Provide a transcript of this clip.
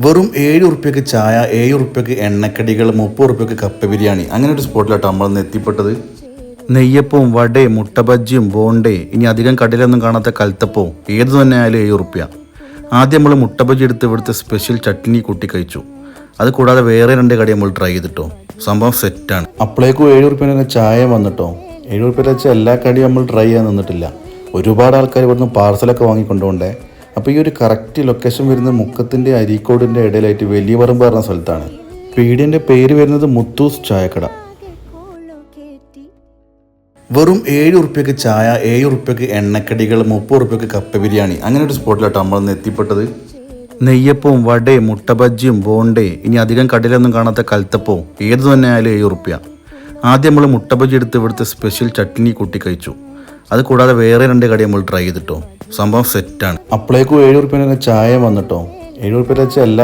വെറും 7 ഉറുപ്പ്യക്ക് ചായ, 7 ഉറുപ്പ്യക്ക് എണ്ണക്കടികൾ, 30 ഉറുപ്പ്യക്ക് കപ്പ ബിരിയാണി, അങ്ങനെ ഒരു സ്പോട്ടിലാട്ടോ നമ്മളന്ന് എത്തിപ്പെട്ടത്. നെയ്യപ്പവും വടയും മുട്ട ബജ്ജിയും ബോണ്ടേ, ഇനി അധികം കടയിലൊന്നും കാണാത്ത കൽത്തപ്പവും ഏത് തന്നെ ആയാലും 7 ഉറുപ്പ്യ. ആദ്യം നമ്മൾ മുട്ട ബജ്ജി എടുത്ത് ഇവിടുത്തെ സ്പെഷ്യൽ ചട്നി കൂട്ടി കഴിച്ചു. അത് കൂടാതെ വേറെ 2 കടി നമ്മൾ ട്രൈ ചെയ്തിട്ടോ. സംഭവം സെറ്റാണ്. അപ്പോഴേക്കും 7 ഉറുപ്പ്യൻ്റെ ചായ വന്നിട്ടോ. 7 ഉറുപ്പ്യ വെച്ചാൽ എല്ലാ കടിയും നമ്മൾ ട്രൈ ചെയ്യാൻ നിന്നിട്ടില്ല. ഒരുപാട് ആൾക്കാർ ഇവിടുന്ന് പാർസലൊക്കെ വാങ്ങിക്കൊണ്ടുപോകണ്ടേ. അപ്പോൾ ഈ ഒരു കറക്റ്റ് ലൊക്കേഷൻ വരുന്നത് മുക്കത്തിൻ്റെ അരീക്കോടിൻ്റെ ഇടയിലായിട്ട് വലിയ പറമ്പ് പറഞ്ഞ സ്ഥലത്താണ്. പീടിയൻ്റെ പേര് വരുന്നത് മുത്തൂസ് ചായക്കട. വെറും 7 ഉറുപ്പ്യക്ക് ചായ, 7 ഉറുപ്പ്യക്ക് എണ്ണക്കടികൾ, 30 ഉറുപ്പ്യക്ക് കപ്പ ബിരിയാണി, അങ്ങനെ ഒരു സ്പോട്ടിലാട്ടോ നമ്മളന്ന് എത്തിപ്പെട്ടത്. നെയ്യപ്പവും വടയും മുട്ട ബജ്ജിയും ബോണ്ടേ, ഇനി അധികം കടയിലൊന്നും കാണാത്ത കൽത്തപ്പവും ഏത് തന്നെ ആയാലും 7 ഉറുപ്പ്യ. ആദ്യം നമ്മൾ മുട്ട ബജ്ജി എടുത്ത് ഇവിടുത്തെ സ്പെഷ്യൽ ചട്നി കൂട്ടി കഴിച്ചു. അത് കൂടാതെ വേറെ 2 കടി നമ്മൾ ട്രൈ ചെയ്തിട്ടോ. സംഭവം സെറ്റാണ്. അപ്പോഴേക്കും 7 ഉറുപ്പ്യൻ്റെ ചായ വന്നിട്ടോ. 7 ഉറുപ്പ്യ വെച്ചാൽ എല്ലാ